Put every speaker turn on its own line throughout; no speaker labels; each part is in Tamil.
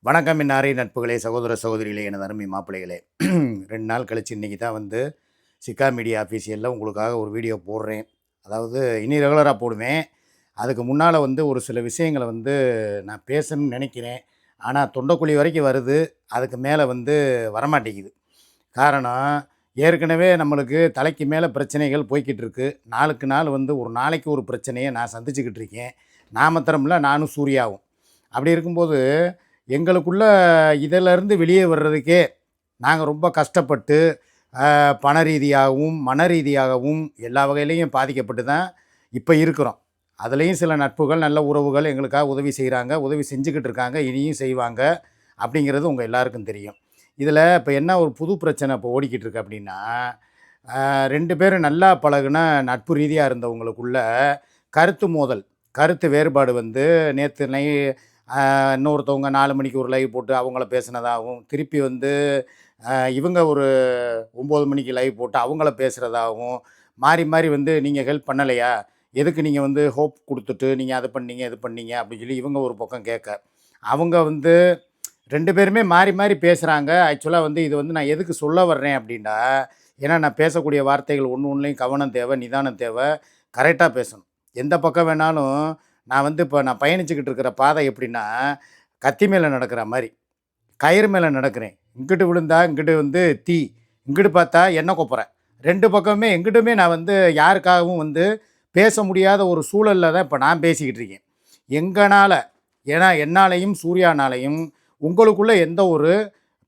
வணக்கம் இன்னாரை நட்புகளே, சகோதர சகோதரிகளே, எனது அருமை மாப்பிள்ளைகளே. 2 நாள் கழிச்சு இன்றைக்கி தான் வந்து சிக்கா மீடியா ஆஃபீஷியலில் உங்களுக்காக ஒரு வீடியோ போடுறேன். அதாவது இனி ரெகுலராக போடுவேன். அதுக்கு முன்னால் வந்து ஒரு சில விஷயங்களை வந்து நான் பேசணும்னு நினைக்கிறேன். ஆனால் தொண்டைக்குழி வரைக்கும் வருது. அதுக்கு மேலே வந்து வரமாட்டேங்குது. காரணம், ஏற்கனவே நம்மளுக்கு தலைக்கு மேலே பிரச்சனைகள் போய்க்கிட்டு இருக்கு. நாளுக்கு நாள் வந்து ஒரு நாளைக்கு ஒரு பிரச்சனையை நான் சந்திச்சுக்கிட்டு இருக்கேன். நான் மாத்திரம் இல்லை, நானும் சூர்யாவும். அப்படி இருக்கும்போது எங்களுக்குள்ள இதிலேருந்து வெளியே வர்றதுக்கே நாங்கள் ரொம்ப கஷ்டப்பட்டு பண ரீதியாகவும் மன ரீதியாகவும் எல்லா வகையிலையும் பாதிக்கப்பட்டு தான் இப்போ இருக்கிறோம். அதுலேயும் சில நட்புகள் நல்ல உறவுகள் எங்களுக்காக உதவி செய்கிறாங்க, உதவி செஞ்சுக்கிட்டு இருக்காங்க, இனியும் செய்வாங்க. அப்படிங்கிறது உங்கள் எல்லாருக்கும் தெரியும். இதில் இப்போ என்ன ஒரு புது பிரச்சனை இப்போ ஓடிக்கிட்டு இருக்கு அப்படின்னா, 2 பேரும் நல்லா பழகுன நட்பு ரீதியாக இருந்தவங்களுக்குள்ள கருத்து மோதல், கருத்து வேறுபாடு வந்து நேற்று இன்னொருத்தவங்க 4 மணிக்கு ஒரு லைவ் போட்டு அவங்கள பேசுனதாகவும், திருப்பி வந்து இவங்க ஒரு 9 மணிக்கு லைவ் போட்டு அவங்கள பேசுகிறதாகவும், மாறி மாறி வந்து நீங்கள் ஹெல்ப் பண்ணலையா? எதுக்கு நீங்கள் வந்து ஹோப் கொடுத்துட்டு நீங்கள் அதை பண்ணீங்க இது பண்ணீங்க அப்படின்னு சொல்லி இவங்க ஒரு பக்கம் கேட்க, அவங்க வந்து 2 பேருமே மாறி மாறி பேசுகிறாங்க. ஆக்சுவலாக வந்து இது வந்து நான் எதுக்கு சொல்ல வர்றேன் அப்படின்னா, ஏன்னா நான் பேசக்கூடிய வார்த்தைகள் ஒன்றுலையும் கவனம் தேவை, நிதானம் தேவை, கரெக்டாக பேசணும். எந்த பக்கம் வேணாலும் நான் வந்து இப்போ நான் பயணிச்சுக்கிட்டு இருக்கிற பாதை எப்படின்னா, கத்தி மேலே நடக்கிற மாதிரி, கயிறு மேலே நடக்கிறேன். இங்கிட்டு விழுந்தா இங்கிட்டு வந்து தீ, இங்கிட்டு பார்த்தா எண்ணெய் கொப்புரை. 2 பக்கமுமே எங்கிட்டுமே நான் வந்து யாருக்காகவும் வந்து பேச முடியாத ஒரு சூழலில் தான் இப்போ நான் பேசிக்கிட்டு இருக்கேன். எங்கனால், ஏன்னா என்னாலையும் சூர்யானாலையும் உங்களுக்குள்ளே எந்த ஒரு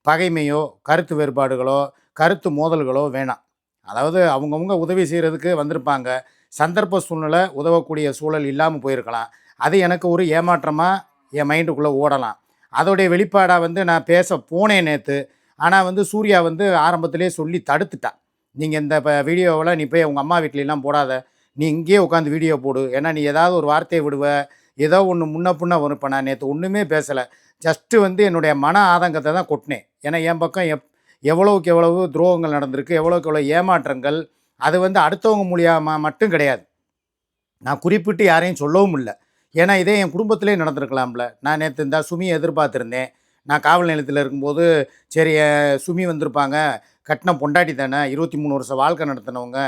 பகைமையோ கருத்து வேறுபாடுகளோ கருத்து மோதல்களோ வேணாம். அதாவது அவங்கவுங்க உதவி செய்கிறதுக்கு வந்திருப்பாங்க. சந்தர்ப்ப சூழ்நிலை உதவக்கூடிய சூழல் இல்லாமல் போயிருக்கலாம். அது எனக்கு ஒரு ஏமாற்றமாக என் மைண்டுக்குள்ளே ஓடலாம். அதோடைய வெளிப்பாடாக வந்து நான் பேச போனேன் நேற்று. ஆனால் வந்து சூர்யா வந்து ஆரம்பத்திலே சொல்லி தடுத்துட்டான். நீங்கள் இந்த வீடியோவெல்லாம் நீ போய் உங்கள் அம்மா வீட்லலாம் போடாத, நீ இங்கேயே உட்காந்து வீடியோ போடு. ஏன்னா நீ ஏதாவது ஒரு வார்த்தையை விடுவ, ஏதோ ஒன்று முன்ன பின்ன வரும். இப்போ நான் நேற்று ஒன்றுமே பேசலை. ஜஸ்ட்டு வந்து என்னுடைய மன ஆதங்கத்தை தான் கொட்டினேன். ஏன்னா என் பக்கம் எவ்வளவுக்கு எவ்வளவு துரோகங்கள் நடந்திருக்கு, எவ்வளோக்கு எவ்வளோ ஏமாற்றங்கள். அது வந்து அடுத்தவங்க மூலியமாக மட்டும் கிடையாது. நான் குறிப்பிட்டு யாரையும் சொல்லவும் இல்லை. ஏன்னா இதே என் குடும்பத்திலே நடந்திருக்கலாம்ல. நான் நேற்று இந்த சுமியை எதிர்பார்த்துருந்தேன். நான் காவல் நிலையத்தில் இருக்கும்போது, சரி சுமி வந்திருப்பாங்க, கட்டின பொண்டாட்டி தானே, 23 வருஷம் வாழ்க்கை நடத்தினவங்க,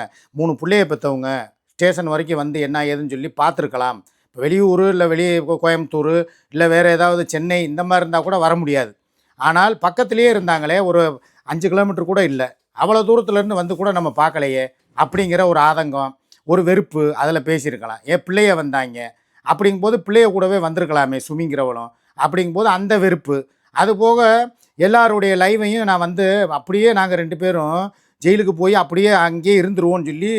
3 பிள்ளைய பெற்றவங்க, ஸ்டேஷன் வரைக்கும் வந்து என்ன ஏதுன்னு சொல்லி பார்த்துருக்கலாம். இப்போ வெளியூர் இல்லை கோயம்புத்தூர் இல்லை வேறு ஏதாவது சென்னை இந்த மாதிரி இருந்தால் கூட வர முடியாது. ஆனால் பக்கத்துலேயே இருந்தாங்களே, ஒரு 5 கிலோமீட்டர் கூட இல்லை, அவ்வளோ தூரத்துலேருந்து வந்து கூட நம்ம பார்க்கலையே அப்படிங்கிற ஒரு ஆதங்கம், ஒரு வெறுப்பு அதில் பேசியிருக்கலாம். என் பிள்ளைய வந்தாங்க அப்படிங்கும்போது பிள்ளைய கூடவே வந்திருக்கலாமே சுமிங்கிறவளும் அப்படிங்கும்போது அந்த வெறுப்பு. அதுபோக எல்லாருடைய லைவையும் நான் வந்து அப்படியே நாங்கள் 2 பேரும் ஜெயிலுக்கு போய் அப்படியே அங்கேயே இருந்துருவோன்னு சொல்லி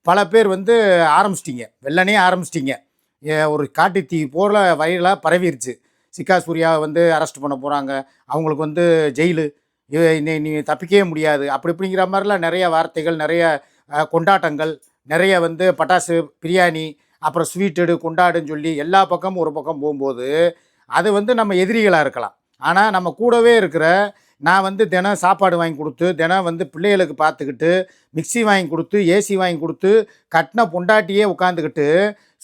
பல பேர் வந்து ஆரம்பிச்சிட்டிங்க, வெள்ளனே ஆரம்பிச்சிட்டிங்க. ஒரு காட்டு தீ போல வழியில் பரவிருச்சு. சிக்கா சூர்யாவை வந்து அரெஸ்ட் பண்ண போகிறாங்க, அவங்களுக்கு வந்து ஜெயிலு, நீ தப்பிக்கவே முடியாது அப்படி இப்படிங்கிற மாதிரிலாம் நிறைய வார்த்தைகள், நிறைய கொண்டாட்டங்கள், நிறைய வந்து பட்டாசு, பிரியாணி, அப்புறம் ஸ்வீட் எடு கொண்டாடுன்னு சொல்லி எல்லா பக்கமும் ஒரு பக்கம் போகும்போது அது வந்து நம்ம எதிரிகளாக இருக்கலாம். ஆனால் நம்ம கூடவே இருக்கிற நான் வந்து தினம் சாப்பாடு வாங்கி கொடுத்து, தினம் வந்து பிள்ளைகளுக்கு பார்த்துக்கிட்டு, மிக்சி வாங்கி கொடுத்து, ஏசி வாங்கி கொடுத்து, கட்டின பொண்டாட்டியே உட்காந்துக்கிட்டு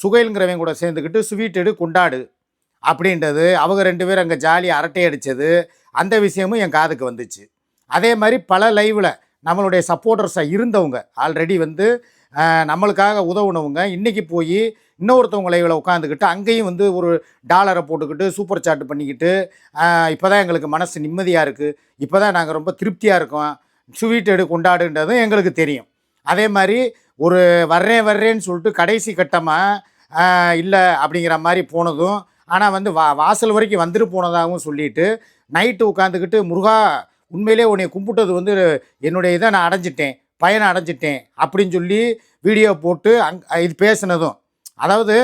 சுகைலுங்கிறவங்க கூட சேர்ந்துக்கிட்டு ஸ்வீட் எடு கொண்டாடு அப்படின்றது, அவங்க 2 பேரும் அங்கே ஜாலியாக அரட்டை அடித்தது, அந்த விஷயமும் என் காதுக்கு வந்துச்சு. அதே மாதிரி பல லைவில் நம்மளுடைய சப்போர்ட்டர்ஸாக இருந்தவங்க, ஆல்ரெடி வந்து நம்மளுக்காக உதவுனவங்க, இன்றைக்கி போய் இன்னொருத்தவங்க லைவில் உட்காந்துக்கிட்டு அங்கேயும் வந்து ஒரு டாலரை போட்டுக்கிட்டு சூப்பர் சாட் பண்ணிக்கிட்டு, இப்போ தான் எங்களுக்கு மனசு நிம்மதியாக இருக்குது, இப்போ தான் நாங்கள் ரொம்ப திருப்தியாக இருக்கோம், ஸ்வீட் எடு கொண்டாடுன்றதும் எங்களுக்கு தெரியும். அதே மாதிரி ஒரு வர்றேன்னு சொல்லிட்டு கடைசி கட்டமாக இல்லை அப்படிங்கிற மாதிரி போனதும், ஆனால் வந்து வாசல் வரைக்கும் வந்துட்டு போனதாகவும் சொல்லிவிட்டு நைட்டு உட்காந்துக்கிட்டு, முருகா உண்மையிலே உன்னை கும்பிட்டது வந்து என்னுடைய இதை நான் அடைஞ்சிட்டேன், பயனை அடைஞ்சிட்டேன் அப்படின்னு சொல்லி வீடியோ போட்டு இது பேசுனதும், அதாவது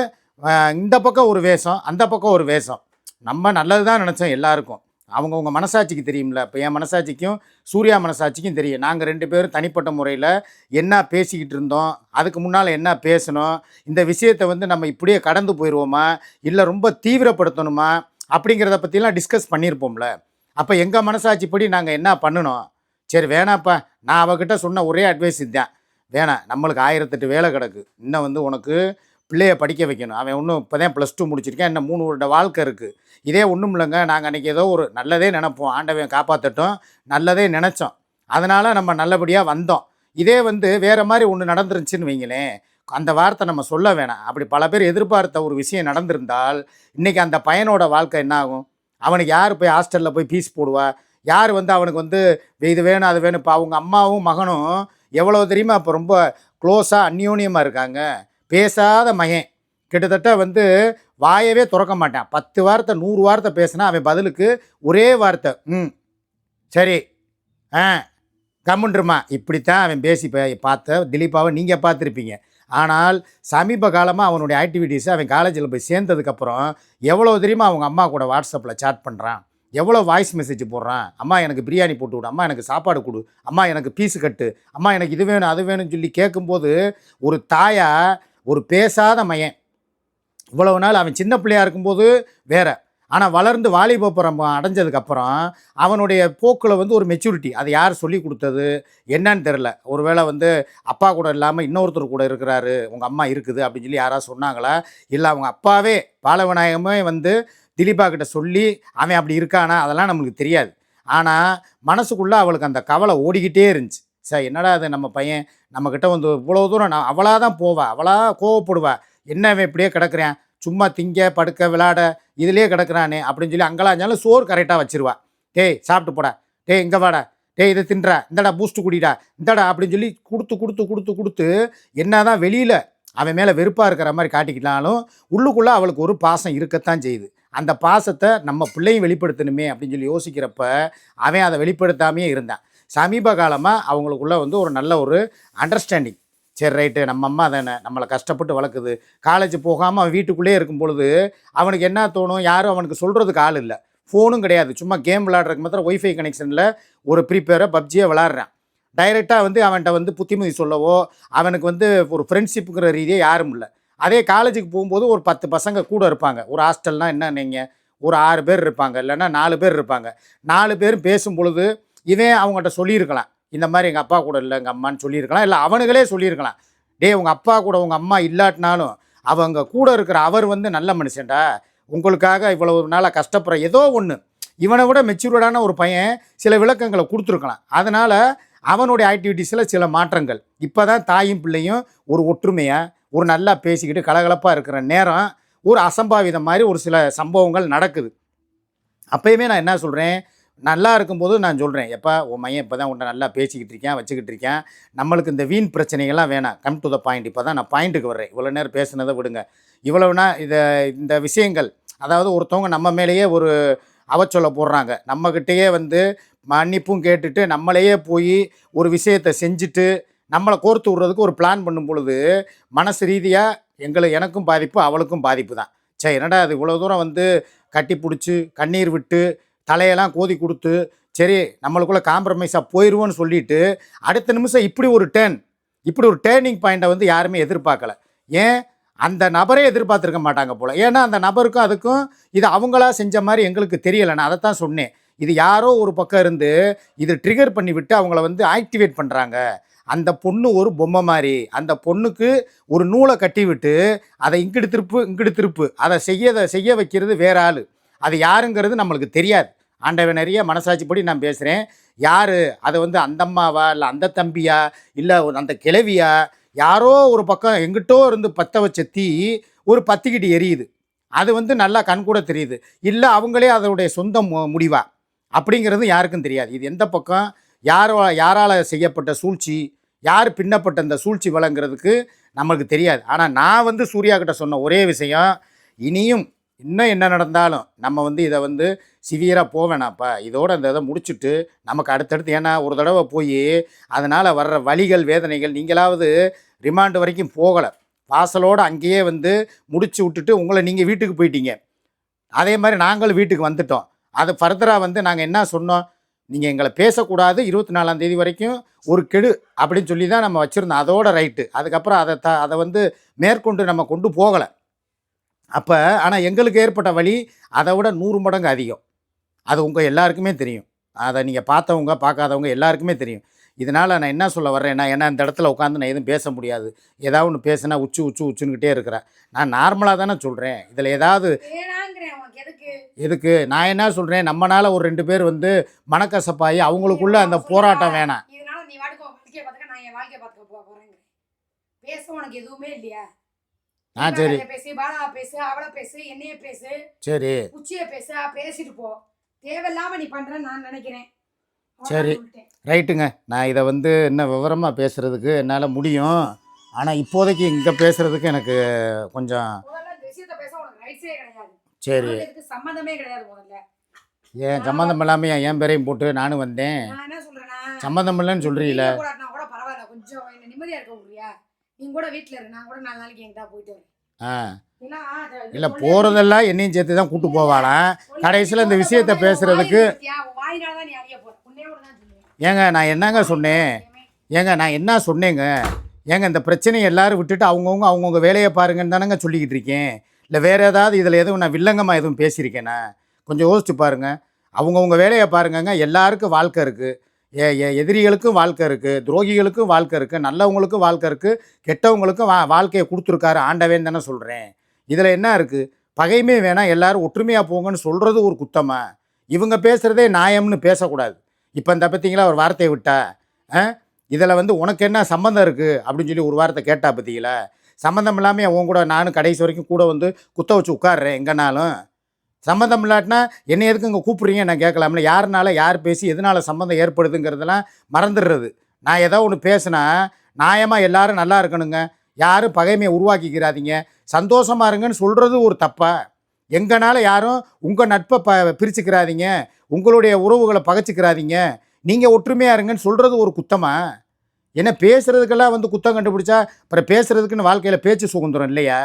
இந்த பக்கம் ஒரு வேஷம், அந்த பக்கம் ஒரு வேஷம். நம்ம நல்லது தான் நினச்சோம் எல்லாருக்கும், அவங்கவுங்க மனசாட்சிக்கு தெரியும்ல. இப்போ என் மனசாட்சிக்கும் சூர்யா மனசாட்சிக்கும் தெரியும், நாங்கள் 2 பேரும் தனிப்பட்ட முறையில் என்ன பேசிக்கிட்டு இருந்தோம், அதுக்கு முன்னால் என்ன பேசணும், இந்த விஷயத்தை வந்து நம்ம இப்படியே கடந்து போயிடுவோமா இல்லை ரொம்ப தீவிரப்படுத்தணுமா அப்படிங்கிறத பற்றிலாம் டிஸ்கஸ் பண்ணியிருப்போம்ல. அப்போ எங்கள் மனசாட்சிப்படி நாங்கள் என்ன பண்ணணும்? சரி வேணாப்பா, நான் அவகிட்ட சொன்ன ஒரே அட்வைஸ் இதுதான், வேணாம், நம்மளுக்கு 1008 வேலை கிடக்கு, இன்னும் வந்து உனக்கு பிள்ளைய படிக்க வைக்கணும். அவன் இன்னும் இப்போ தான் +2 முடிச்சிருக்கான். இன்னும் 3 வருட வாழ்க்கை இருக்குது. இதே ஒன்றும் இல்லைங்க, நாங்கள் அன்றைக்கி ஏதோ ஒரு நல்லதே நினைப்போம், ஆண்டவன் காப்பாற்றட்டும், நல்லதே நினச்சோம், அதனால் நம்ம நல்லபடியாக வந்தோம். இதே வந்து வேறு மாதிரி ஒன்று நடந்துருந்துச்சின்னு வைங்களேன், அந்த வார்த்தை நம்ம சொல்ல வேணாம். அப்படி பல பேர் எதிர்பார்த்த ஒரு விஷயம் நடந்திருந்தால் இன்றைக்கி அந்த பையனோட வாழ்க்கை என்ன ஆகும்? அவனுக்கு யார் போய் ஹாஸ்டலில் போய் ஃபீஸ் போடுவா? யார் வந்து அவனுக்கு வந்து இது வேணும் அது வேணும்? இப்போ அவங்க அம்மாவும் மகனும் எவ்வளோ தெரியுமா இப்போ ரொம்ப க்ளோஸாக அந்யோன்யமாக இருக்காங்க. பேசாத மகன் கிட்டத்தட்ட வந்து வாயவே திறக்க மாட்டான். 10 வார்த்தை 100 வார்த்தை பேசினா அவன் பதிலுக்கு ஒரே வார்த்தை சரி கம்முன்றுமா. இப்படித்தான் அவன் பேசி பார்த்த திலீப்பாவை நீங்கள் பார்த்துருப்பீங்க. ஆனால் சமீப காலமாக அவனுடைய ஆக்டிவிட்டீஸை அவன் காலேஜில் போய் சேர்ந்ததுக்கப்புறம் எவ்வளோ தெரியுமா அவங்க அம்மா கூட வாட்ஸ்அப்பில் சாட் பண்ணுறான், எவ்வளோ வாய்ஸ் மெசேஜ் போடுறான். அம்மா எனக்கு பிரியாணி போட்டு விடு, அம்மா எனக்கு சாப்பாடு கொடு, அம்மா எனக்கு பீஸு கட்டு, அம்மா எனக்கு இது வேணும் அது வேணும்னு சொல்லி கேட்கும்போது ஒரு தாயா ஒரு பேசாத மையன். இவ்வளவு நாள் அவன் சின்ன பிள்ளையாக இருக்கும்போது வேற, ஆனால் வளர்ந்து வாலிபப்புறம் அடைஞ்சதுக்கப்புறம் அவனுடைய போக்கில் வந்து ஒரு மெச்சூரிட்டி. அது யார் சொல்லி கொடுத்தது என்னன்னு தெரில. ஒருவேளை வந்து அப்பா கூட இல்லாமல் இன்னொருத்தர் கூட இருக்கிறாரு, உங்கள் அம்மா இருக்குது அப்படின்னு சொல்லி யாராவது சொன்னாங்களா? இல்லை அவங்க அப்பாவே பாலவிநாயகமே வந்து திலீபா கிட்ட சொல்லி அவன் அப்படி இருக்கானா? அதெல்லாம் நம்மளுக்கு தெரியாது. ஆனால் மனசுக்குள்ளே அவளுக்கு அந்த கவலை ஓடிக்கிட்டே இருந்துச்சு. சார் என்னடா அது நம்ம பையன் நம்மக்கிட்ட வந்து இவ்வளோ தூரம் அவளாக தான் போவா, அவளாக கோவப்படுவா, என்ன அவன் இப்படியே கிடக்குறேன், சும்மா திங்க படுக்க விளாட இதிலே கிடக்குறானே அப்படின்னு சொல்லி அங்கெல்லாம் இருந்தாலும் சோறு கரெக்டாக வச்சிருவா. டேய் சாப்பிட்டு போடா, டேய் இங்கே வாடா, டேய் இதை தின்றா, இந்தடா பூஸ்ட்டு குடிடா, இந்தடா அப்படின்னு சொல்லி கொடுத்து கொடுத்து கொடுத்து கொடுத்து என்ன தான் வெளியில் அவன் மேலே வெறுப்பாக இருக்கிற மாதிரி காட்டிக்கிட்டாலும் உள்ளுக்குள்ளே அவளுக்கு ஒரு பாசம் இருக்கத்தான் செய்யுது. அந்த பாசத்தை நம்ம பிள்ளையும் வெளிப்படுத்தணுமே அப்படின்னு சொல்லி யோசிக்கிறப்ப அவன் அதை வெளிப்படுத்தாமையே இருந்தான். சமீப காலமாக அவங்களுக்குள்ள வந்து ஒரு நல்ல ஒரு அண்டர்ஸ்டாண்டிங். சரி ரைட்டு, நம்ம அம்மா தானே நம்மளை கஷ்டப்பட்டு வளர்க்குது. காலேஜ் போகாமல் அவன் வீட்டுக்குள்ளே இருக்கும் பொழுது அவனுக்கு என்ன தோணும், யாரும் அவனுக்கு சொல்கிறதுக்கு ஆள் இல்லை, ஃபோனும் கிடையாது, சும்மா கேம் விளாட்றதுக்கு மாத்திரம் ஒய்ஃபை கனெக்ஷனில் ஒரு ப்ரீப்பேரை பப்ஜியை விளாட்றான். டைரெக்டாக வந்து அவன்கிட்ட வந்து புத்திமதி சொல்லவோ அவனுக்கு வந்து ஒரு ஃப்ரெண்ட்ஷிப்புங்கிற ரீதியே யாரும் இல்லை. அதே காலேஜுக்கு போகும்போது ஒரு 10 பசங்க கூட இருப்பாங்க. ஒரு ஹாஸ்டல்னால் என்ன நீங்கள் ஒரு 6 பேர் இருப்பாங்க, இல்லைன்னா 4 பேர் இருப்பாங்க. 4 பேரும் பேசும் பொழுது இவன் அவங்ககிட்ட சொல்லியிருக்கலாம், இந்த மாதிரி எங்கள் அப்பா கூட இல்லை எங்கள் அம்மான்னு சொல்லியிருக்கலாம், இல்லை அவனுங்களே சொல்லியிருக்கலாம், டே உங்கள் அப்பா கூட உங்கள் அம்மா இல்லாட்டினாலும் அவங்க கூட இருக்கிற அவர் வந்து நல்ல மனுஷன்டா, உங்களுக்காக இவ்வளவு நாளாக கஷ்டப்படுற ஏதோ ஒன்று. இவனை விட மெச்சூர்டான ஒரு பையன் சில விளக்கங்களை கொடுத்துருக்கலாம். அதனால் அவனுடைய ஆக்டிவிட்டீஸில் சில மாற்றங்கள். இப்போ தான் தாயும் பிள்ளையும் ஒரு ஒற்றுமையாக ஒரு நல்லா பேசிக்கிட்டு கலகலப்பாக இருக்கிற நேரம் ஒரு அசம்பாவிதம் மாதிரி ஒரு சில சம்பவங்கள் நடக்குது. அப்போயுமே நான் என்ன சொல்கிறேன், நல்லா இருக்கும்போது நான் சொல்கிறேன், எப்பா உன் மையன் இப்போ தான் உன்னை நல்லா பேசிக்கிட்டு இருக்கேன் வச்சுக்கிட்டு இருக்கேன், நம்மளுக்கு இந்த வீண் பிரச்சனைகள்லாம் வேணாம், கம் டு த பாயிண்ட். இப்போ தான் நான் பாயிண்ட்டுக்கு வர்றேன், இவ்வளோ நேரம் பேசுனதை விடுங்க. இவ்வளவுனா இந்த விஷயங்கள், அதாவது ஒருத்தவங்க நம்ம மேலேயே ஒரு அவச்சொல்ல போடுறாங்க, நம்மக்கிட்டேயே வந்து மன்னிப்பும் கேட்டுட்டு நம்மளையே போய் ஒரு விஷயத்தை செஞ்சுட்டு நம்மளை கோர்த்து விட்றதுக்கு ஒரு பிளான் பண்ணும் பொழுது மனசு ரீதியாக எனக்கும் பாதிப்பு அவளுக்கும் பாதிப்பு தான். சரி என்னடா அது இவ்வளோ தூரம் வந்து கட்டி பிடிச்சி கண்ணீர் விட்டு தலையெல்லாம் கோதி கொடுத்து சரி நம்மளுக்குள்ளே காம்ப்ரமைஸாக போயிடுவோன்னு சொல்லிவிட்டு அடுத்த நிமிஷம் இப்படி ஒரு டேர்னிங் பாயிண்ட்டை வந்து யாருமே எதிர்பார்க்கலை. ஏன் அந்த நபரே எதிர்பார்த்துருக்க மாட்டாங்க போல். ஏன்னா அந்த நபருக்கும் அதுக்கும் இது அவங்களா செஞ்ச மாதிரி எங்களுக்கு தெரியலை. நான் அதைத்தான் சொன்னேன், இது யாரோ ஒரு பக்கம் இருந்து இது ட்ரிகர் பண்ணி விட்டு அவங்கள வந்து ஆக்டிவேட் பண்ணுறாங்க. அந்த பொண்ணு ஒரு பொம்மை மாதிரி, அந்த பொண்ணுக்கு ஒரு நூலை கட்டி விட்டு அதை இங்கிட்டு திருப்பு அதை செய்ய வைக்கிறது வேற ஆள். அது யாருங்கிறது நம்மளுக்கு தெரியாது. ஆண்டவன் நிறைய மனசாட்சிப்படி நான் பேசுகிறேன். யார் அதை வந்து அந்த அம்மாவா இல்லை அந்த தம்பியா இல்லை அந்த கிழவியா, யாரோ ஒரு பக்கம் எங்கிட்டோ இருந்து பற்ற வச்ச தீ ஒரு பத்திக்கிட்டு எரியுது. அது வந்து நல்லா கண்கூட தெரியுது. இல்லை அவங்களே அதனுடைய சொந்த முடிவா அப்படிங்கிறது யாருக்கும் தெரியாது. இது எந்த பக்கம் யாரால் செய்யப்பட்ட சூழ்ச்சி, யார் பின்னப்பட்ட அந்த சூழ்ச்சி வளங்கிறதுக்கு நம்மளுக்கு தெரியாது. ஆனால் நான் வந்து சூர்யா கிட்ட சொன்ன ஒரே விஷயம், இன்னும் என்ன நடந்தாலும் நம்ம வந்து இதை வந்து சிவியராக போவேணாப்பா, இதோட அந்த இதை முடிச்சுட்டு நமக்கு அடுத்தடுத்து, ஏன்னா ஒரு தடவை போய் அதனால் வர்ற வலிகள் வேதனைகள், நீங்களாவது ரிமாண்டு வரைக்கும் போகலை, வாசலோடு அங்கேயே வந்து முடிச்சு விட்டுட்டு உங்களை நீங்கள் வீட்டுக்கு போயிட்டீங்க. அதே மாதிரி நாங்களும் வீட்டுக்கு வந்துட்டோம். அது ஃபர்தராக வந்து நாங்கள் என்ன சொன்னோம், நீங்கள் எங்களை பேசக்கூடாது 24ஆம் தேதி வரைக்கும் ஒரு கெடு அப்படின்னு சொல்லி தான் நம்ம வச்சுருந்தோம். அதோட ரைட்டு. அதுக்கப்புறம் அதை வந்து மேற்கொண்டு நம்ம கொண்டு போகலை. அப்போ ஆனால் எங்களுக்கு ஏற்பட்ட வலி அதை விட 100 மடங்கு அதிகம். அது உங்கள் எல்லாருக்குமே தெரியும். அதை நீங்கள் பார்த்தவங்க பார்க்காதவங்க எல்லாருக்குமே தெரியும். இதனால் நான் என்ன சொல்ல வர்றேன்னா, ஏன்னா இந்த இடத்துல உட்காந்து நான் எதுவும் பேச முடியாது. ஏதாவது ஒன்று பேசுனா உச்சுன்னுக்கிட்டே இருக்கிறேன். நான் நார்மலாக தானே சொல்கிறேன். இதில் ஏதாவது எதுக்கு நான் என்ன சொல்கிறேன், நம்மனால ஒரு 2 பேர் வந்து மனக்கசப்பாகி அவங்களுக்குள்ள அந்த போராட்டம் வேணாம். சரி
பேசு, பாலா பேசு, அவளை பேசு, என்னைய பேசு,
சரி
உச்சியை பேசு, பேசிட்டு போ. தேவையில்லாம நீ பண்றேன்னு நான் நினைக்கிறேன்.
சரி ரைட்டுங்க. நான் இதை வந்து இன்னும் விவரமாக பேசுகிறதுக்கு என்னால் முடியும். ஆனால் இப்போதைக்கு இங்கே பேசுகிறதுக்கு எனக்கு கொஞ்சம்
விஷயத்தை பேச உனக்கு ரைட்ஸே கிடையாது.
சரி
சம்மந்தமே கிடையாது. முதல்ல
ஏன் சம்மந்தம் இல்லாமல் என் பேரையும் போட்டு நானும் வந்தேன்.
நான் என்ன சொல்றேன்னா,
சம்மந்தம் இல்லைன்னு சொல்கிறீங்களே
கூட பரவாயில்ல, கொஞ்சம் என்ன நிம்மதியா இருக்க முடியா? நீங்க கூட வீட்டில் இருக்கு, நான் கூட 4 நாளைக்கு எங்கிட்ட போயிட்டு வரேன்.
இல்லை போகிறதெல்லாம் என்னையும் சேர்த்து தான் கூப்பிட்டு போவாளாம். கடைசியில் இந்த விஷயத்தை பேசுகிறதுக்கு ஏங்க நான் என்னங்க சொன்னேன்? ஏங்க நான் என்ன சொன்னேங்க? ஏங்க இந்த பிரச்சனையை எல்லோரும் விட்டுட்டு அவங்கவுங்க வேலையை பாருங்கன்னு தானேங்க சொல்லிக்கிட்டு இருக்கேன். இல்லை வேறு ஏதாவது இதில் எதுவும் நான் வில்லங்கமாக எதுவும் பேசியிருக்கேன்னா கொஞ்சம் யோசிச்சு பாருங்கள். அவங்கவுங்க வேலையை பாருங்கங்க. எல்லாருக்கும் வாழ்க்கை இருக்குது. எதிரிகளுக்கும் வாழ்க்கை இருக்குது, துரோகிகளுக்கும் வாழ்க்கை இருக்குது, நல்லவங்களுக்கும் வாழ்க்கை இருக்குது, கெட்டவங்களுக்கும் வாழ்க்கையை கொடுத்துருக்காரு ஆண்டவேன்னு தானே சொல்கிறேன். இதில் என்ன இருக்குது? பகைமே வேணாம், எல்லோரும் ஒற்றுமையாக போங்கன்னு சொல்கிறது ஒரு குத்தமாக? இவங்க பேசுகிறதே நியாயம்னு பேசக்கூடாது. இப்போ இந்த பார்த்தீங்களா ஒரு வார்த்தையை விட்டா, இதில் வந்து உனக்கு என்ன சம்மந்தம் இருக்குது அப்படின்னு சொல்லி ஒரு வார்த்தை கேட்டா பார்த்தீங்களா? சம்மந்தம் இல்லாமல் உன் கூட நானும் கடைசி வரைக்கும் கூட வந்து குத்த வச்சு உட்காடுறேன் எங்கேனாலும். சம்மந்தம் இல்லாட்டினா என்னை எதுக்கு இங்கே கூப்பிட்றீங்க நான் கேட்கலாம்ல. யாருனால யார் பேசி எதனால் சம்மந்தம் ஏற்படுதுங்கிறதெல்லாம் மறந்துடுறது. நான் ஏதோ ஒன்று பேசுனா நியாயமாக எல்லோரும் நல்லா இருக்கணுங்க. யாரும் பகைமையை உருவாக்கிக்கிறாதீங்க, சந்தோஷமாக இருங்கன்னு சொல்கிறது ஒரு தப்பா? எங்கனால யாரும் உங்கள் நட்பை பிரிச்சுக்கிறாதீங்க, உங்களுடைய உறவுகளை பகைச்சிக்கிறாதீங்க, நீங்கள் ஒற்றுமையாக இருங்கன்னு சொல்கிறது ஒரு குத்தமா? ஏன்னா பேசுகிறதுக்கெல்லாம் வந்து குத்தம் கண்டுபிடிச்சா அப்புறம் பேசுகிறதுக்குன்னு வாழ்க்கையில் பேச்சு சுதந்திரம் இல்லையா?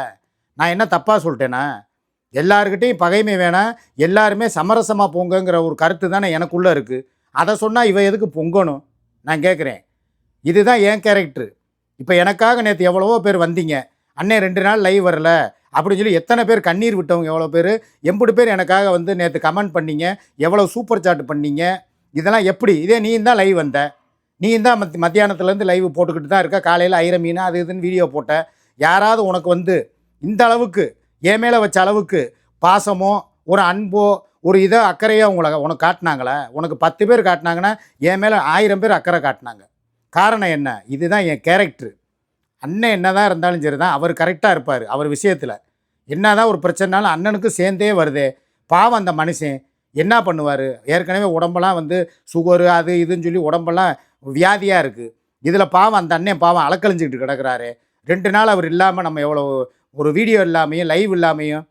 நான் என்ன தப்பாக சொல்லிட்டேனா? எல்லாருக்கிட்டையும் பகைமை வேணாம், எல்லாருமே சமரசமாக பொங்குங்கிற ஒரு கருத்து தானே எனக்குள்ளே இருக்குது. அதை சொன்னால் இவ எதுக்கு பொங்கணும் நான் கேட்குறேன். இதுதான் என் கேரக்டரு. இப்போ எனக்காக நேற்று எவ்வளவோ பேர் வந்தீங்க, அண்ணே 2 நாள் லைவ் வரல அப்படின்னு சொல்லி எத்தனை பேர் கண்ணீர் விட்டவங்க எவ்வளோ பேர், எம்புட்டு பேர் எனக்காக வந்து நேற்று கமெண்ட் பண்ணீங்க, எவ்வளோ சூப்பர் சாட் பண்ணீங்க. இதெல்லாம் எப்படி? இதே நீ தான் லைவ் வந்த, நீ தான் மத்தியானத்துலேருந்து லைவ் போட்டுக்கிட்டு தான் இருக்க. காலையில் ஐர மீன் அது இதுன்னு வீடியோ போட்ட. யாராவது உனக்கு வந்து இந்த அளவுக்கு என் மேலே வச்ச அளவுக்கு பாசமோ ஒரு அன்போ ஒரு இதோ அக்கறையோ உனக்கு காட்டினாங்களே? உனக்கு 10 பேர் காட்டினாங்கன்னா என் மேலே 1000 பேர் அக்கறை காட்டினாங்க. காரணம் என்ன? இதுதான் என் கேரக்டரு. அண்ணன் என்ன தான் இருந்தாலும் சரி தான், அவர் கரெக்டாக இருப்பார். அவர் விஷயத்தில் என்ன தான் ஒரு பிரச்சனைனாலும் அண்ணனுக்கு சேர்ந்தே வருதே. பாவம் அந்த மனுஷன் என்ன பண்ணுவார்? ஏற்கனவே உடம்பெல்லாம் வந்து சுகரு அது இதுன்னு சொல்லி உடம்பெல்லாம் வியாதியாக இருக்குது. இதில் பாவம் அந்த அண்ணன் பாவம் அலக்கழிஞ்சிக்கிட்டு கிடக்கிறாரு. 2 நாள் அவர் இல்லாமல் நம்ம எவ்வளோ ஒரு வீடியோ இல்லாமையும் லைவ் இல்லாமையும்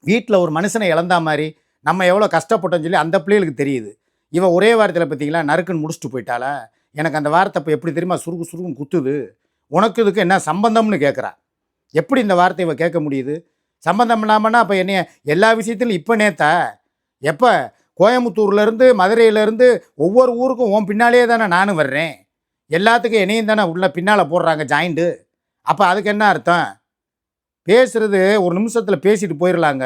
வீட்டில் ஒரு மனுஷனை இழந்தா மாதிரி நம்ம எவ்வளோ கஷ்டப்பட்டோன்னு சொல்லி அந்த பிள்ளைகளுக்கு தெரியுது. இவன் ஒரே வாரத்தில் பார்த்தீங்களா நறுக்குன்னு முடிச்சுட்டு போயிட்டாளா? எனக்கு அந்த வார்த்தை இப்போ எப்படி தெரியுமா சுருக்குன்னு குத்துது. உனக்கு இதுக்கு என்ன சம்பந்தம்னு கேட்குறா. எப்படி இந்த வார்த்தை இவன் கேட்க முடியுது? சம்பந்தம் இல்லாமன்னா அப்போ என்னைய எல்லா விஷயத்திலும் இப்போ நேத்தா எப்போ கோயம்புத்தூர்லேருந்து மதுரையிலேருந்து ஒவ்வொரு ஊருக்கும் உன் பின்னாலேயே தானே நானும் வர்றேன். எல்லாத்துக்கும் என்னையும் தானே உள்ள பின்னால் போடுறாங்க ஜாயிண்ட்டு. அப்போ அதுக்கு என்ன அர்த்தம்? பேசுகிறது ஒரு நிமிஷத்தில் பேசிட்டு போயிடலாங்க.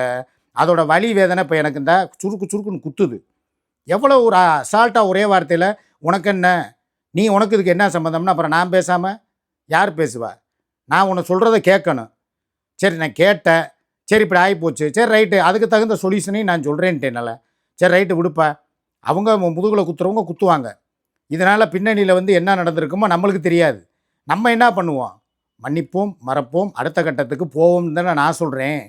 அதோட வலி வேதனை இப்போ எனக்கு இந்த சுருக்குன்னு குத்துது. எவ்வளோ ஒரு அசால்ட்டாக ஒரே வார்த்தையில் உனக்கு என்ன, நீ உனக்கு இதுக்கு என்ன சம்மந்தம்னா அப்புறம் நான் பேசாமல் யார் பேசுவா? நான் உன்னை சொல்கிறத கேட்கணும். சரி நான் கேட்டேன், சரி இப்படி ஆகிப்போச்சு, சரி ரைட்டு, அதுக்கு தகுந்த சொல்யூஷனையும் நான் சொல்கிறேன்ட்டேனால சரி ரைட்டு விடுப்பா. அவங்க முதுகில் குத்துறவங்க குத்துவாங்க. இதனால் பின்னணியில் வந்து என்ன நடந்திருக்குமோ நம்மளுக்கு தெரியாது. நம்ம என்ன பண்ணுவோம்? மன்னிப்போம், மறப்போம், அடுத்த கட்டத்துக்கு போவோம்னு தானே நான் சொல்கிறேன்.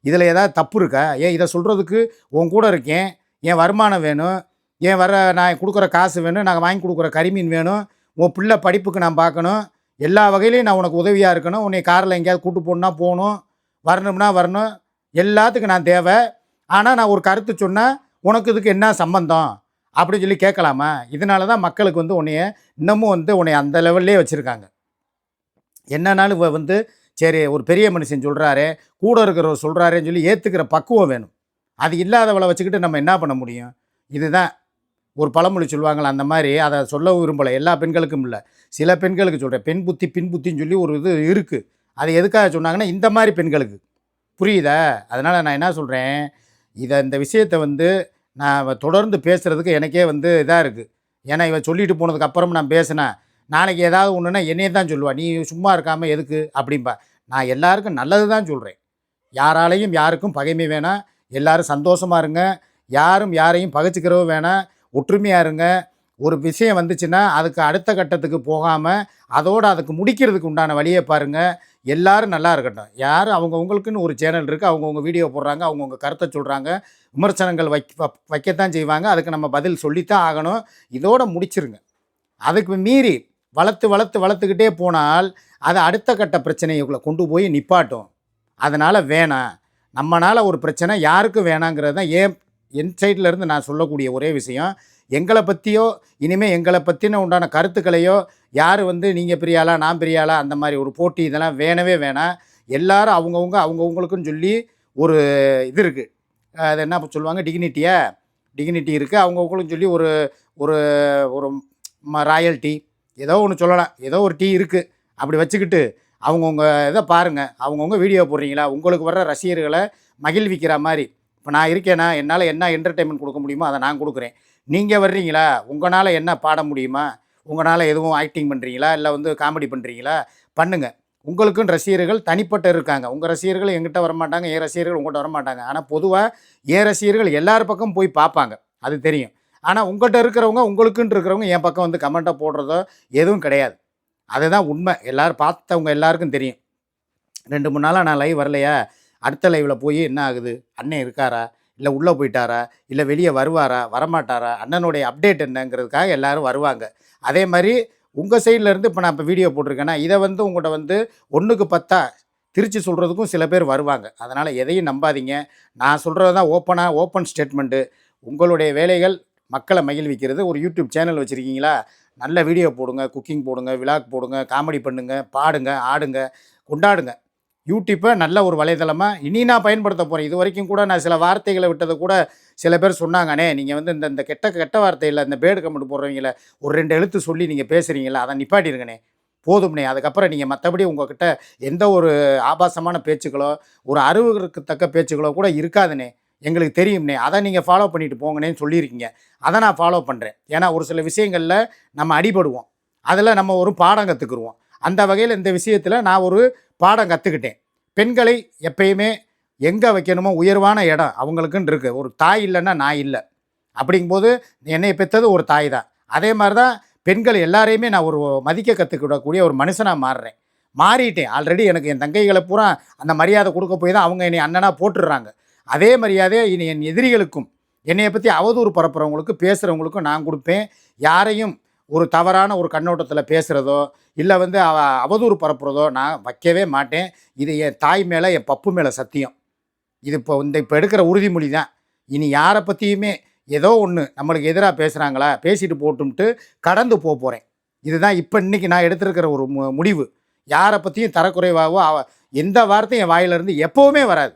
இதில் ஏதாவது தப்பு இருக்கா? ஏன் இதை சொல்கிறதுக்கு உன் கூட இருக்கேன், என் வருமானம் வேணும், என் நான் கொடுக்குற காசு வேணும், நாங்கள் வாங்கி கொடுக்குற கரிமீன் வேணும், உன் பிள்ளை படிப்புக்கு நான் பார்க்கணும், எல்லா வகையிலையும் நான் உனக்கு உதவியாக இருக்கணும், உன்னை காரில் எங்கேயாவது கூட்டு போகணுன்னா போகணும், வரணும்னா வரணும், எல்லாத்துக்கும் நான் தேவை. ஆனால் நான் ஒரு கருத்து சொன்னால் உனக்கு இதுக்கு என்ன சம்பந்தம் அப்படின்னு சொல்லி கேட்கலாமா? இதனால தான் மக்களுக்கு வந்து உன்னைய இன்னமும் வந்து உன்னை அந்த லெவல்லே வச்சுருக்காங்க. என்னன்னாலும் வந்து சரி ஒரு பெரிய மனுஷன் சொல்கிறாரே, கூட இருக்கிறவர் சொல்கிறாரேன்னு சொல்லி ஏற்றுக்கிற பக்குவம் வேணும். அது இல்லாதவளை வச்சுக்கிட்டு நம்ம என்ன பண்ண முடியும்? இதுதான் ஒரு பழமொழி சொல்லுவாங்களே அந்த மாதிரி. அதை சொல்ல விரும்பலை, எல்லா பெண்களுக்கும் இல்லை, சில பெண்களுக்கு சொல்கிறேன். பெண் புத்தி பின் புத்தின்னு சொல்லி ஒரு இது இருக்குது. அது எதுக்காக சொன்னாங்கன்னா இந்த மாதிரி பெண்களுக்கு, புரியுதா? அதனால் நான் என்ன சொல்கிறேன், இந்த விஷயத்தை வந்து நான் தொடர்ந்து பேசுகிறதுக்கு எனக்கே வந்து இதாக இருக்குது. ஏன்னா இவன் சொல்லிட்டு போனதுக்கப்புறம் நான் பேசினேன், நாளைக்கு ஏதாவது ஒன்றுனா என்னையே தான் சொல்லுவா, நீ சும்மா இருக்காமல் எதுக்கு அப்படின்பா. நான் எல்லாருக்கும் நல்லது தான் சொல்கிறேன். யாராலையும் யாருக்கும் பகைமை வேணாம், எல்லாரும் சந்தோஷமாக இருங்க, யாரும் யாரையும் பகைச்சிக்கிறவும் வேணாம், ஒற்றுமையாக இருங்க. ஒரு விஷயம் வந்துச்சுன்னா அதுக்கு அடுத்த கட்டத்துக்கு போகாமல் அதோடு அதுக்கு முடிக்கிறதுக்கு உண்டான வழியை பாருங்கள். எல்லாரும் நல்லா இருக்கட்டும். யாரும் அவங்கவுங்களுக்குன்னு ஒரு சேனல் இருக்குது, அவங்கவுங்க வீடியோ போடுறாங்க, அவங்கவுங்க கருத்தை சொல்கிறாங்க, விமர்சனங்கள் வைக்கத்தான் செய்வாங்க. அதுக்கு நம்ம பதில் சொல்லித்தான் ஆகணும். இதோட முடிச்சிருங்க. அதுக்கு மீறி வளர்த்துக்கிட்டே போனால் அது அடுத்த கட்ட பிரச்சனைக்குள்ளே கொண்டு போய் நிப்பாட்டும். அதனால் வேணாம். நம்மளால் ஒரு பிரச்சனை யாருக்கும் வேணாங்கிறது தான் என் சைட்லேருந்து நான் சொல்லக்கூடிய ஒரே விஷயம். எங்களை பற்றியோ இனிமேல் எங்களை பற்றின உண்டான கருத்துக்களையோ யார் நீங்கள் பெரியாளா நான் பெரியாளா அந்த மாதிரி ஒரு போட்டி இதெல்லாம் வேணவே வேணாம். எல்லாரும் அவங்கவுங்களுக்குன்னு சொல்லி ஒரு இது இருக்குது, அது என்ன சொல்லுவாங்க, டிக்னிட்டி இருக்குது. அவங்கவுங்களுக்கும் சொல்லி ஒரு ஒரு ஒரு ராயல்ட்டி ஏதோ ஒன்று சொல்லலாம், ஏதோ ஒரு டீ இருக்குது. அப்படி வச்சுக்கிட்டு அவங்கவுங்க இதை பாருங்கள். அவங்கவுங்க வீடியோ போடுறீங்களா, உங்களுக்கு வர்ற ரசிகர்களை மகிழ்விக்கிற மாதிரி. இப்போ நான் இருக்கேன்னா என்னால் என்ன என்டர்டெயின்மெண்ட் கொடுக்க முடியுமோ அதை நான் கொடுக்குறேன். நீங்கள் வர்றீங்களா, உங்களால் என்ன பாட முடியுமா, உங்களால் எதுவும் ஆக்டிங் பண்ணுறீங்களா, இல்லை காமெடி பண்ணுறீங்களா, பண்ணுங்கள். உங்களுக்குன்னு ரசிகர்கள் தனிப்பட்ட இருக்காங்க. உங்கள் ரசிகர்கள் எங்கிட்ட வரமாட்டாங்க, என் ரசிகர்கள் உங்கள்கிட்ட வரமாட்டாங்க. ஆனால் பொதுவாக என் ரசிகர்கள் எல்லார் பக்கம் போய் பார்ப்பாங்க, அது தெரியும். ஆனால் உங்கள்கிட்ட இருக்கிறவங்க, உங்களுக்குன்னு இருக்கிறவங்க என் பக்கம் கமெண்ட்டாக போடுறதோ எதுவும் கிடையாது. அதுதான் உண்மை. எல்லோரும் பார்த்தவங்க எல்லாருக்கும் தெரியும். 2-3 நாளாக நான் லைவ் வரலையா, அடுத்த லைவில் போய் என்ன ஆகுது, அண்ணன் இருக்காரா, இல்லை உள்ளே போயிட்டாரா, இல்லை வெளியே வருவாரா வரமாட்டாரா, அண்ணனுடைய அப்டேட் என்னங்கிறதுக்காக எல்லோரும் வருவாங்க. அதே மாதிரி உங்கள் சைட்லேருந்து இப்போ நான் வீடியோ போட்டிருக்கேன்னா இதை உங்கள்கிட்ட 1க்கு 10 திருச்சி சொல்கிறதுக்கும் சில பேர் வருவாங்க. அதனால் எதையும் நம்பாதீங்க. நான் சொல்கிறது தான் ஓப்பன் ஸ்டேட்மெண்ட்டு. உங்களுடைய வேலைகள் மக்களை மகிழ்விக்கிறது. ஒரு யூடியூப் சேனல் வச்சுருக்கீங்களா, நல்ல வீடியோ போடுங்க, குக்கிங் போடுங்க, விலாக் போடுங்க, காமெடி பண்ணுங்கள், பாடுங்க, ஆடுங்க, கொண்டாடுங்க. யூடியூப்பை நல்ல ஒரு வலைதளமாக இனி நான் பயன்படுத்த போகிறேன். இது வரைக்கும் கூட நான் சில வார்த்தைகளை விட்டதை கூட சில பேர் சொன்னாங்கண்ணே, நீங்கள் இந்த கெட்ட வார்த்தையில் இந்த பேடு கமெண்ட் போடுறவங்கள ஒரு 2 எழுத்து சொல்லி நீங்கள் பேசுகிறீங்களா, அதை நிப்பாட்டிருங்கண்ணே, போதும்ண்ணே. அதுக்கப்புறம் நீங்கள் மற்றபடி உங்கள்கிட்ட எந்த ஒரு ஆபாசமான பேச்சுக்களோ ஒரு அறிவுக்கு பேச்சுக்களோ கூட இருக்காதுண்ணே, எங்களுக்கு தெரியும்ண்ணே, அதை நீங்கள் ஃபாலோ பண்ணிட்டு போங்கண்ணேன்னு சொல்லியிருக்கீங்க. அதை நான் ஃபாலோ பண்ணுறேன். ஏன்னா ஒரு சில விஷயங்களில் நம்ம அடிபடுவோம், அதில் நம்ம ஒரு பாடம் கற்றுக்குருவோம். அந்த வகையில் இந்த விஷயத்தில் நான் ஒரு பாடம் கற்றுக்கிட்டேன். பெண்களை எப்பயுமே எங்கே வைக்கணுமோ உயர்வான இடம் அவங்களுக்குன்னு இருக்குது. ஒரு தாய் இல்லைன்னா நான் இல்லை. அப்படிங்கும்போது என்னை பெற்றது ஒரு தாய் தான். அதே மாதிரி தான் பெண்கள் எல்லாரையுமே நான் ஒரு மதிக்க கற்றுக்கிடக்கூடிய ஒரு மனுஷனாக மாறிட்டேன். ஆல்ரெடி எனக்கு என் தங்கைகளை பூரா அந்த மரியாதை கொடுக்க போய் தான் அவங்க என்னை அண்ணனாக போட்டுடுறாங்க. அதே மரியாதையை இனி என் எதிரிகளுக்கும் என்னையை பற்றி அவதூறு பரப்புகிறவங்களுக்கு பேசுகிறவங்களுக்கும் நான் கொடுப்பேன். யாரையும் ஒரு தவறான ஒரு கண்ணோட்டத்தில் பேசுகிறதோ இல்லை அவதூறு பரப்புகிறதோ நான் வைக்கவே மாட்டேன். இது என் தாய் மேலே என் பப்பு மேலே சத்தியம். இது இப்போ எடுக்கிற உறுதிமொழி தான். இனி யாரை பற்றியுமே ஏதோ ஒன்று நம்மளுக்கு எதிராக பேசுகிறாங்களா, பேசிட்டு போட்டும்ட்டு கடந்து போகிறேன். இதுதான் இப்போ இன்றைக்கி நான் எடுத்திருக்கிற ஒரு முடிவு. யாரை பற்றியும் தரக்குறைவாகவோ எந்த வார்த்தையும் என் வாயிலிருந்து எப்போவுமே வராது.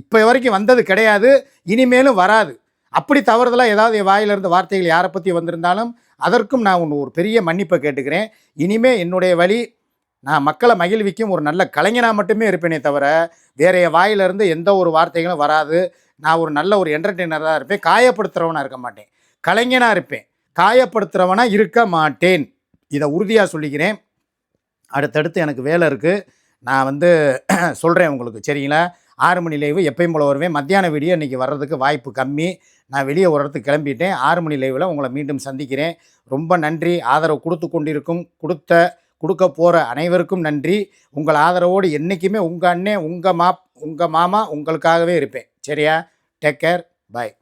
இப்போ வரைக்கும் வந்தது கிடையாது, இனிமேலும் வராது. அப்படி தவறுதலாக ஏதாவது என் வாயிலிருந்து வார்த்தைகள் யாரை பற்றி வந்திருந்தாலும் அதற்கும் நான் ஒரு பெரிய மன்னிப்பை கேட்டுக்கிறேன். இனிமேல் என்னுடைய வழி நான் மக்களை மகிழ்விக்கும் ஒரு நல்ல கலைஞனாக மட்டுமே இருப்பேனே தவிர வேறு என் வாயிலிருந்து எந்த ஒரு வார்த்தைகளும் வராது. நான் ஒரு நல்ல ஒரு என்டர்டெய்னராக இருப்பேன். காயப்படுத்துகிறவனாக இருக்க மாட்டேன், கலைஞனாக இருப்பேன். காயப்படுத்துகிறவனாக இருக்க மாட்டேன். இதை உறுதியாக சொல்லிக்கிறேன். அடுத்தடுத்து எனக்கு வேலை இருக்குது, நான் சொல்கிறேன் உங்களுக்கு, சரிங்களா? 6 மணி லைவு எப்பயும் போல வருவேன். மத்தியான வீடியோ இன்றைக்கி வர்றதுக்கு வாய்ப்பு கம்மி. நான் வெளியே ஒரு இடத்துக்கு கிளம்பிட்டேன். 6 மணி லைவில் உங்களை மீண்டும் சந்திக்கிறேன். ரொம்ப நன்றி. ஆதரவு கொடுக்க போகிற அனைவருக்கும் நன்றி. உங்கள் ஆதரவோடு என்றைக்குமே உங்கள் அண்ணன், உங்கள் மாமா உங்களுக்காகவே இருப்பேன். சரியா? Take care. பாய்.